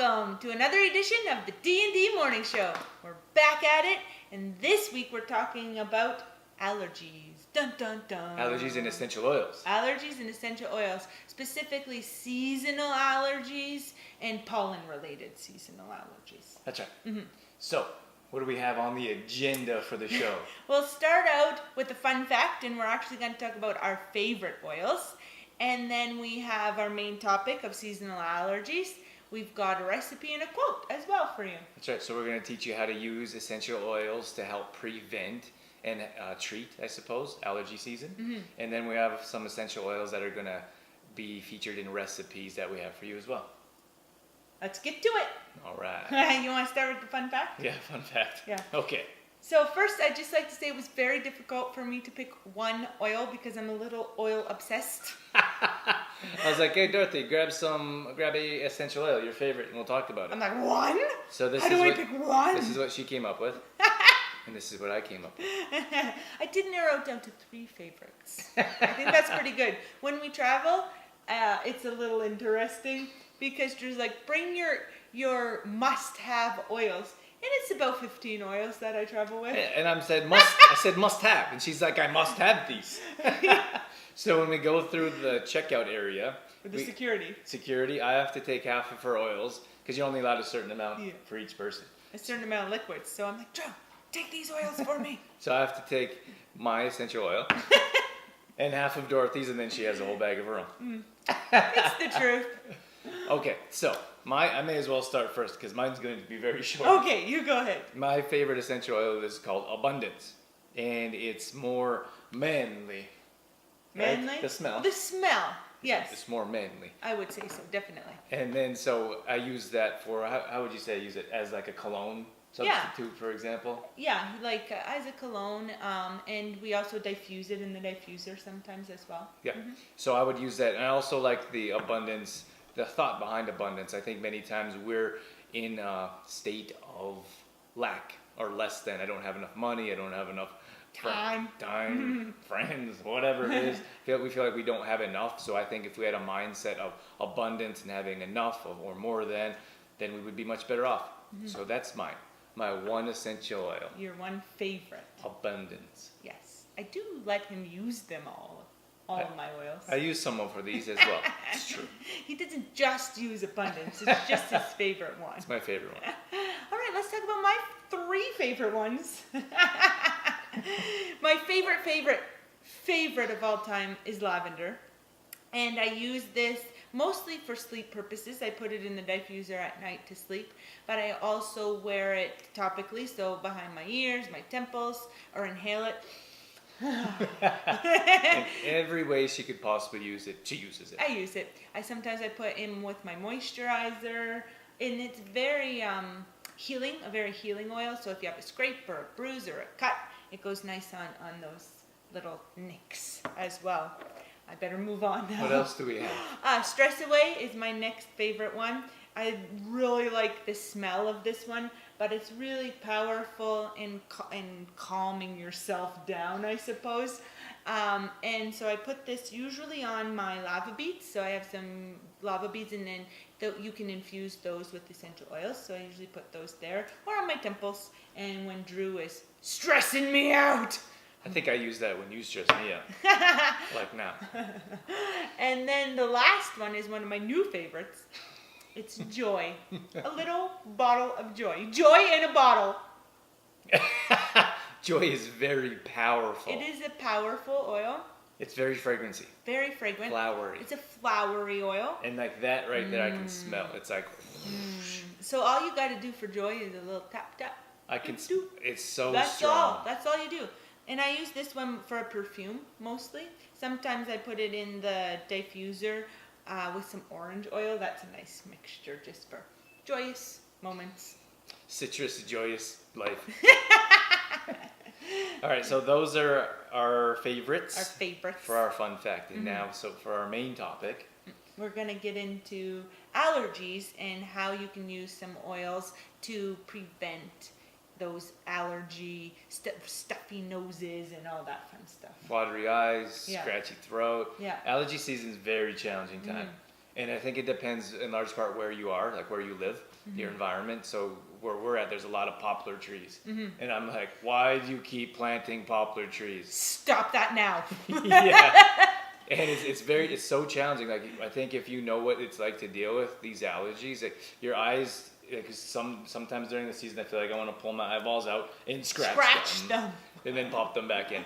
Welcome to another edition of the D&D Morning Show. We're back at it, and this week we're talking about allergies. Dun dun dun. Allergies and essential oils. Allergies and essential oils, specifically seasonal allergies and pollen-related seasonal allergies. That's right. Mm-hmm. So, what do we have on the agenda for the show? We'll start out with a fun fact, and we're actually going to talk about our favorite oils. And then we have our main topic of seasonal allergies. We've got a recipe and a quote as well for you. That's right. So we're going to teach you how to use essential oils to help prevent and treat, I suppose, allergy season. Mm-hmm. And then we have some essential oils that are going to be featured in recipes that we have for you as well. Let's get to it. All right. You want to start with the fun fact? Yeah, fun fact. Yeah. Okay. So first, I'd just like to say it was very difficult for me to pick one oil because I'm a little oil obsessed. I was like, hey, Dorothy, grab a essential oil, your favorite, and we'll talk about it. I'm like, one? So How do I pick one? This is what she came up with. And this is what I came up with. I did narrow it down to 3 favorites. I think that's pretty good. When we travel, it's a little interesting because there's like, bring your must-have oils. And it's about 15 oils that I travel with. And I said must have. And she's like, I must have these. So when we go through the checkout area. With the security, I have to take half of her oils because you're only allowed a certain amount for each person. A certain amount of liquids. So I'm like, Joe, take these oils for me. So I have to take my essential oil and half of Dorothy's, and then she has a whole bag of her own. It's the truth. Okay, so I may as well start first because mine's going to be very short. Okay, you go ahead. My favorite essential oil is called Abundance, and it's more manly. Manly? Right? The smell. The smell, yes. It's more manly. I would say so, definitely. And then so I use that for, how would you say I use it? As like a cologne substitute, for example? Yeah, like as a cologne, and we also diffuse it in the diffuser sometimes as well. Yeah, So I would use that. And I also like the Abundance, the thought behind Abundance. I think many times we're in a state of lack or less than. I don't have enough money. I don't have enough time, friends, whatever it is. We feel like we don't have enough. So I think if we had a mindset of abundance and having enough or more than, then we would be much better off. So that's mine. My one essential oil. Your one favorite. Abundance. Yes. I do let him use them all of my oils. I use some for these as well. It's true. He doesn't just use Abundance. It's just his favorite one. It's my favorite one. All right, let's talk about my 3 favorite ones. My favorite of all time is lavender. And I use this mostly for sleep purposes. I put it in the diffuser at night to sleep, but I also wear it topically, so behind my ears, my temples, or inhale it. In every way she could possibly use it, she uses it. I use it. Sometimes I put in with my moisturizer, and it's very healing, a very healing oil. So if you have a scrape or a bruise or a cut, it goes nice on those little nicks as well. I better move on now. What else do we have? Stress Away is my next favorite one. I really like the smell of this one, but it's really powerful in calming yourself down, I suppose. And so I put this usually on my lava beads. So I have some lava beads, and then you can infuse those with essential oils. So I usually put those there or on my temples. And when Drew is stressing me out, I think I use that when you stress me out. Like now. And then the last one is one of my new favorites. It's Joy. A little bottle of Joy. Joy in a bottle. Joy is very powerful. It is a powerful oil. It's very fragrancy. Very fragrant. Flowery. It's a flowery oil. And like that right there I can smell. It's like So all you got to do for Joy is a little tap tap. It's so That's strong. That's all you do. And I use this one for a perfume mostly. Sometimes I put it in the diffuser with some orange oil. That's a nice mixture just for joyous moments. Citrus, joyous life. All right, so those are our favorites. Our favorites. For our fun fact. And now, so for our main topic. We're going to get into allergies and how you can use some oils to prevent those allergy, stuffy noses and all that fun stuff. Watery eyes, scratchy throat. Yeah. Allergy season is a very challenging time. And I think it depends in large part where you are, like where you live, your environment. So where we're at, there's a lot of poplar trees. And I'm like, why do you keep planting poplar trees? Stop that now. Yeah. And it's so challenging. Like, I think if you know what it's like to deal with these allergies, like your eyes, like sometimes during the season, I feel like I want to pull my eyeballs out and scratch them. And then pop them back in.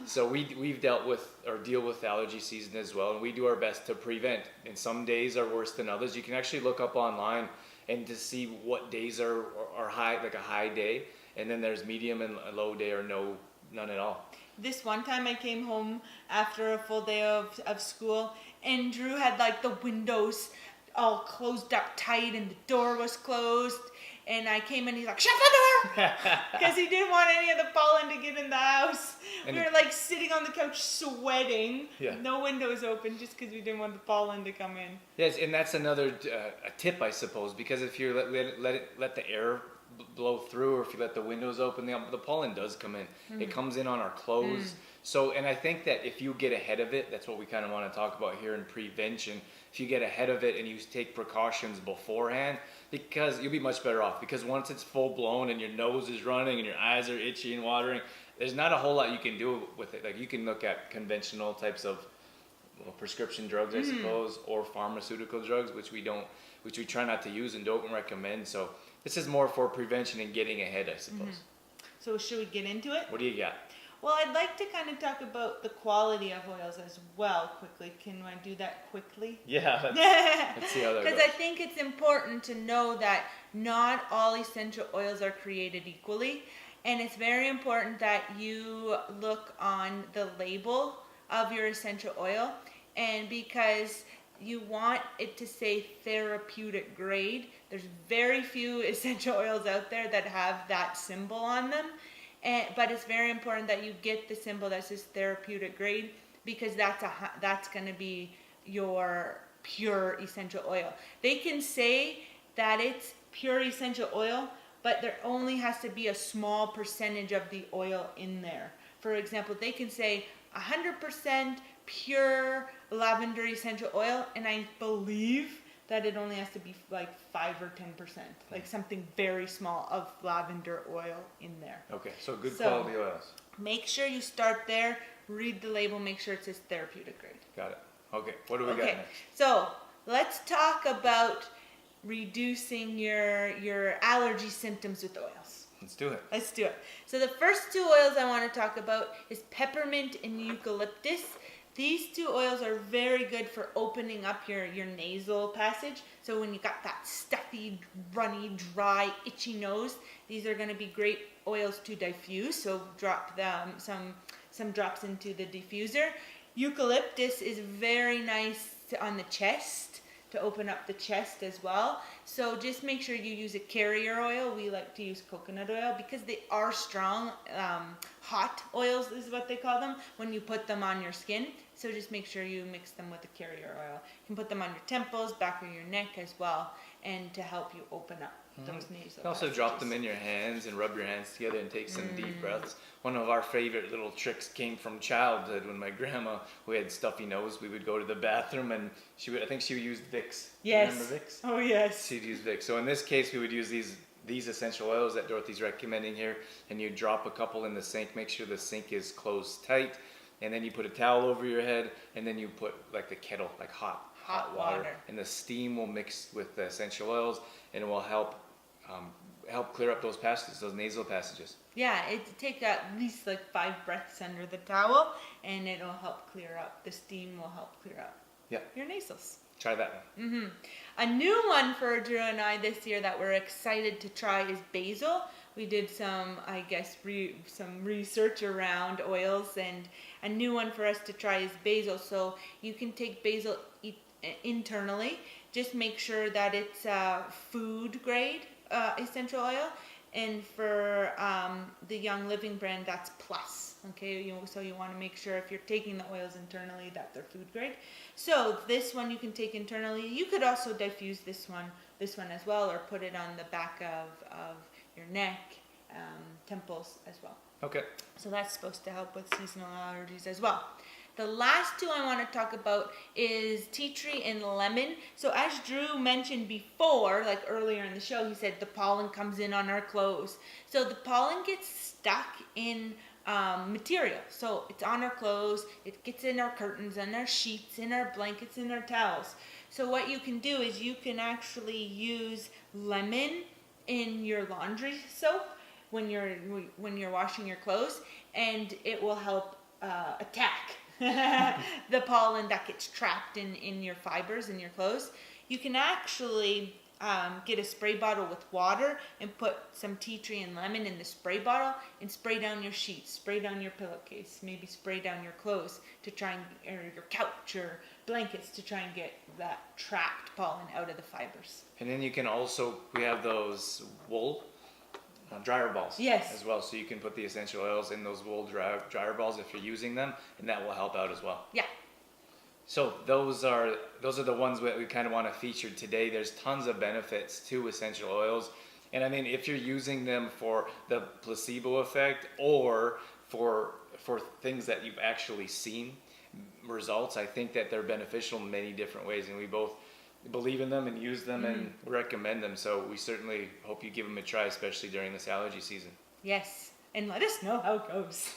So we've dealt with or deal with allergy season as well, and we do our best to prevent. And some days are worse than others. You can actually look up online and to see what days are high, like a high day, and then there's medium and a low day or none at all. This one time I came home after a full day of school, and Drew had like the windows all closed up tight and the door was closed. And I came in, he's like, shut the door! Because he didn't want any of the pollen to get in the house. And we were like sitting on the couch sweating, Yeah. no windows open, just because we didn't want the pollen to come in. Yes, and that's another a tip, I suppose, because if you let the air blow through, or if you let the windows open, the pollen does come in. It comes in on our clothes. So, and I think that if you get ahead of it, that's what we kind of want to talk about here in prevention. If you get ahead of it and you take precautions beforehand, because you'll be much better off. Because once it's full blown and your nose is running and your eyes are itchy and watering, there's not a whole lot you can do with it. Like, you can look at conventional types of prescription drugs, I suppose, or pharmaceutical drugs, which we try not to use and don't recommend. So this is more for prevention and getting ahead, I suppose. So should we get into it? What do you got? Well, I'd like to kind of talk about the quality of oils as well quickly. Can I do that quickly? Yeah, let's see how that goes. Because I think it's important to know that not all essential oils are created equally. And it's very important that you look on the label of your essential oil. And because you want it to say therapeutic grade, there's very few essential oils out there that have that symbol on them. But it's very important that you get the symbol that says therapeutic grade, because that's going to be your pure essential oil. They can say that it's pure essential oil, but there only has to be a small percentage of the oil in there. For example, they can say 100% pure lavender essential oil, and I believe that it only has to be like 5 or 10%, like something very small of lavender oil in there. Okay, so good quality oils. Make sure you start there, read the label, make sure it says therapeutic grade. Got it. Okay, what do we got next? So let's talk about reducing your allergy symptoms with oils. Let's do it. Let's do it. So the first two oils I want to talk about is peppermint and eucalyptus. These two oils are very good for opening up your nasal passage. So when you got that stuffy, runny, dry, itchy nose, these are going to be great oils to diffuse. So drop them some drops into the diffuser. Eucalyptus is very nice on the chest, to open up the chest as well. So just make sure you use a carrier oil. We like to use coconut oil because they are strong. Hot oils is what they call them when you put them on your skin. So just make sure you mix them with a carrier oil. You can put them on your temples, back of your neck as well, and to help you open up those nasal You can also passages. drop them in your hands and rub your hands together and take some deep breaths. One of our favorite little tricks came from childhood. When my grandma, who had stuffy nose, we would go to the bathroom and I think she would use Vicks. Yes. Remember Vicks? Oh, yes. She'd use Vicks. So in this case, we would use these essential oils that Dorothy's recommending here, and you drop a couple in the sink. Make sure the sink is closed tight, and then you put a towel over your head, and then you put like the kettle, like hot water, and the steam will mix with the essential oils, and it will help clear up those passages, those nasal passages. Yeah, it take at least like 5 breaths under the towel, and it'll help clear up. The steam will help clear up your nasals. Try that one. A new one for Drew and I this year that we're excited to try is basil. We did some, I guess, some research around oils, and a new one for us to try is basil. So you can take basil internally. Just make sure that it's food grade essential oil. And for the Young Living brand, that's plus. Okay, so you want to make sure if you're taking the oils internally that they're food grade. So this one you can take internally. You could also diffuse this one as well, or put it on the back of your neck, temples as well. Okay. So that's supposed to help with seasonal allergies as well. The last two I want to talk about is tea tree and lemon. So as Drew mentioned before, like earlier in the show, he said the pollen comes in on our clothes. So the pollen gets stuck in material. So it's on our clothes, it gets in our curtains, and our sheets, in our blankets, in our towels. So what you can do is you can actually use lemon in your laundry soap when you're washing your clothes, and it will help attack the pollen that gets trapped in your fibers in your clothes. You can actually get a spray bottle with water and put some tea tree and lemon in the spray bottle and spray down your sheets, spray down your pillowcase, maybe spray down your clothes to try and, or your couch or blankets to try and get that trapped pollen out of the fibers. And then you can also, we have those wool dryer balls as well. So you can put the essential oils in those wool dryer balls if you're using them, and that will help out as well. Yeah. So those are the ones that we kind of want to feature today. There's tons of benefits to essential oils. And I mean, if you're using them for the placebo effect or for things that you've actually seen results, I think that they're beneficial in many different ways. And we both believe in them and use them and recommend them. So we certainly hope you give them a try, especially during this allergy season. Yes. And let us know how it goes.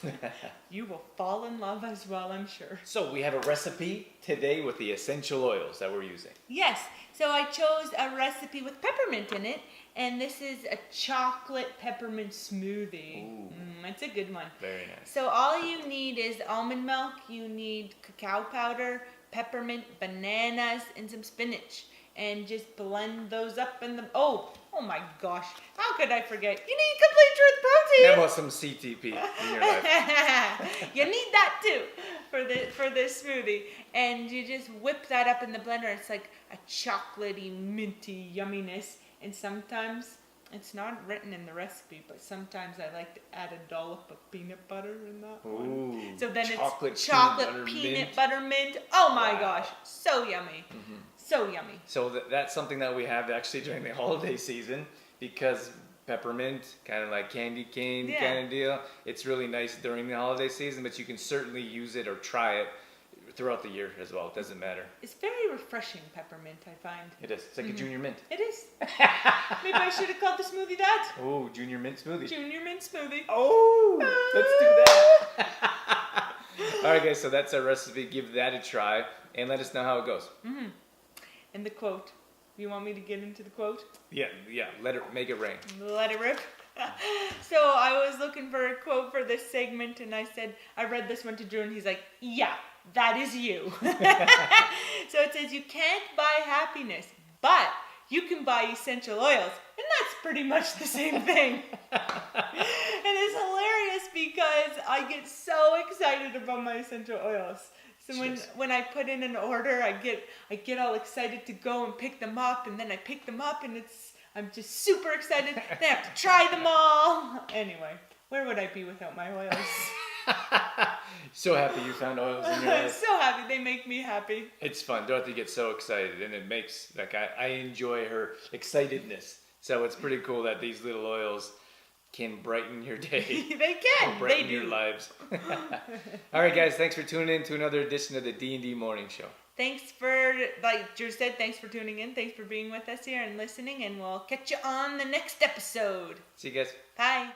You will fall in love as well, I'm sure. So we have a recipe today with the essential oils that we're using. Yes. So I chose a recipe with peppermint in it. And this is a chocolate peppermint smoothie. It's a good one. Very nice. So all you need is almond milk. You need cacao powder, peppermint, bananas, and some spinach. And just blend those up in the... Oh my gosh. How could I forget? You need complete truth protein. How about some CTP in your life? You need that too for this smoothie. And you just whip that up in the blender. It's like a chocolatey, minty yumminess. And sometimes, it's not written in the recipe, but sometimes I like to add a dollop of peanut butter in that one. So then it's chocolate peanut butter mint. Oh my gosh. So yummy. So yummy. So that's something that we have actually during the holiday season, because peppermint, kind of like candy cane kind of deal. It's really nice during the holiday season, but you can certainly use it or try it throughout the year as well. It doesn't matter. It's very refreshing, peppermint, I find. It is. It's like a junior mint. It is. Maybe I should have called the smoothie that. Oh, junior mint smoothie. Junior mint smoothie. Oh, let's do that. All right, guys, so that's our recipe. Give that a try and let us know how it goes. And the quote. You want me to get into the quote? Yeah. Make it rain. Let it rip. So I was looking for a quote for this segment, and I read this one to Drew, and he's like, yeah, that is you. So it says, you can't buy happiness, but you can buy essential oils. And that's pretty much the same thing. And it's hilarious because I get so excited about my essential oils. So when I put in an order, I get all excited to go and pick them up, and then I pick them up, and I'm just super excited. Then I have to try them all. Anyway, where would I be without my oils? So happy you found oils in your life. So happy. They make me happy. It's fun. Dorothy gets so excited, and it makes, I enjoy her excitedness. So it's pretty cool that these little oils can brighten your day. They can. Brighten your lives. All right, guys. Thanks for tuning in to another edition of the D&D Morning Show. Thanks for, like Drew said, thanks for tuning in. Thanks for being with us here and listening. And we'll catch you on the next episode. See you guys. Bye.